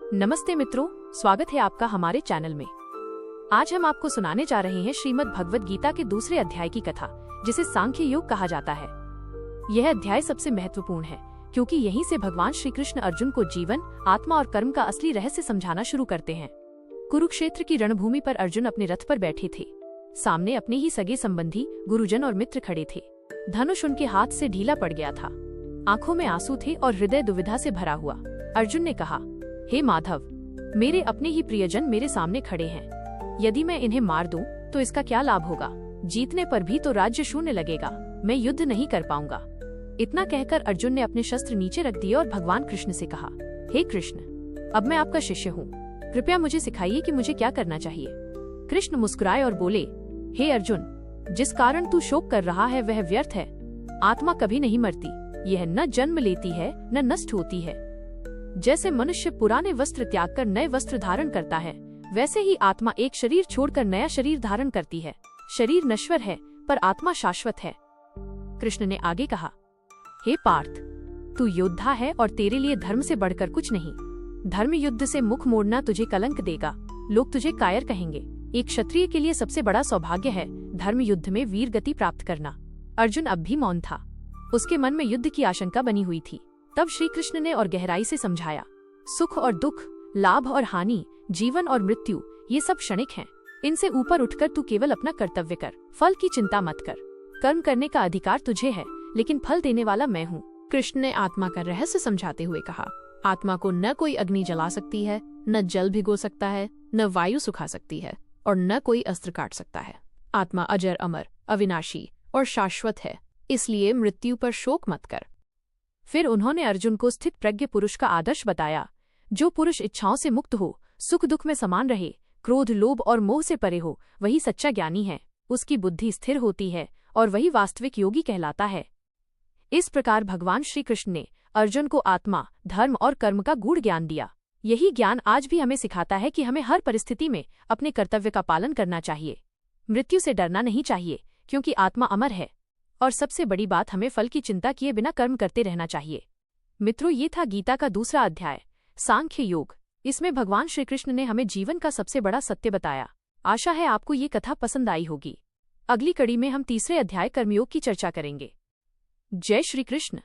नमस्ते मित्रों, स्वागत है आपका हमारे चैनल में। आज हम आपको सुनाने जा रहे हैं श्रीमद् भगवत गीता के दूसरे अध्याय की कथा, जिसे सांख्य योग कहा जाता है। यह अध्याय सबसे महत्वपूर्ण है क्योंकि यहीं से भगवान श्री कृष्ण अर्जुन को जीवन, आत्मा और कर्म का असली रहस्य समझाना शुरू करते हैं। कुरुक्षेत्र की रणभूमि पर अर्जुन अपने रथ पर बैठे थे। सामने अपने ही सगे संबंधी, गुरुजन और मित्र खड़े थे। धनुष उनके हाथ से ढीला पड़ गया था। आंखों में आंसू थे और हृदय दुविधा से भरा हुआ। अर्जुन ने कहा, हे माधव, मेरे अपने ही प्रियजन मेरे सामने खड़े हैं। यदि मैं इन्हें मार दूं तो इसका क्या लाभ होगा? जीतने पर भी तो राज्य शून्य लगेगा। मैं युद्ध नहीं कर पाऊंगा। इतना कहकर अर्जुन ने अपने शस्त्र नीचे रख दिए और भगवान कृष्ण से कहा, हे कृष्ण, अब मैं आपका शिष्य हूँ। कृपया मुझे सिखाइए कि मुझे क्या करना चाहिए। कृष्ण मुस्कुराए और बोले, हे अर्जुन, जिस कारण तू शोक कर रहा है वह व्यर्थ है। आत्मा कभी नहीं मरती। यह न जन्म लेती है न नष्ट होती है। जैसे मनुष्य पुराने वस्त्र त्याग कर नए वस्त्र धारण करता है, वैसे ही आत्मा एक शरीर छोड़कर नया शरीर धारण करती है। शरीर नश्वर है पर आत्मा शाश्वत है। कृष्ण ने आगे कहा, हे पार्थ, तू योद्धा है और तेरे लिए धर्म से बढ़कर कुछ नहीं। धर्म युद्ध से मुख मोड़ना तुझे कलंक देगा। लोग तुझे कायर कहेंगे। एक क्षत्रिय के लिए सबसे बड़ा सौभाग्य है धर्म युद्ध में वीर गति प्राप्त करना। अर्जुन अब भी मौन था। उसके मन में युद्ध की आशंका बनी हुई थी। तब श्री कृष्ण ने और गहराई से समझाया, सुख और दुख, लाभ और हानि, जीवन और मृत्यु, ये सब क्षणिक हैं। इनसे ऊपर उठकर तू केवल अपना कर्तव्य कर। फल की चिंता मत कर। कर्म करने का अधिकार तुझे है, लेकिन फल देने वाला मैं हूँ। कृष्ण ने आत्मा का रहस्य समझाते हुए कहा, आत्मा को न कोई अग्नि जला सकती है, न जल भिगो सकता है, न वायु सुखा सकती है और न कोई अस्त्र काट सकता है। आत्मा अजर, अमर, अविनाशी और शाश्वत है। इसलिए मृत्यु पर शोक मत कर। फिर उन्होंने अर्जुन को स्थित प्रज्ञ पुरुष का आदर्श बताया। जो पुरुष इच्छाओं से मुक्त हो, सुख दुख में समान रहे, क्रोध, लोभ और मोह से परे हो, वही सच्चा ज्ञानी है। उसकी बुद्धि स्थिर होती है और वही वास्तविक योगी कहलाता है। इस प्रकार भगवान श्री कृष्ण ने अर्जुन को आत्मा, धर्म और कर्म का गूढ़ ज्ञान दिया। यही ज्ञान आज भी हमें सिखाता है कि हमें हर परिस्थिति में अपने कर्तव्य का पालन करना चाहिए। मृत्यु से डरना नहीं चाहिए, क्योंकि आत्मा अमर है। और सबसे बड़ी बात, हमें फल की चिंता किए बिना कर्म करते रहना चाहिए। मित्रों, ये था गीता का दूसरा अध्याय, सांख्य योग। इसमें भगवान श्री कृष्ण ने हमें जीवन का सबसे बड़ा सत्य बताया। आशा है आपको ये कथा पसंद आई होगी। अगली कड़ी में हम तीसरे अध्याय कर्मयोग की चर्चा करेंगे। जय श्री कृष्ण।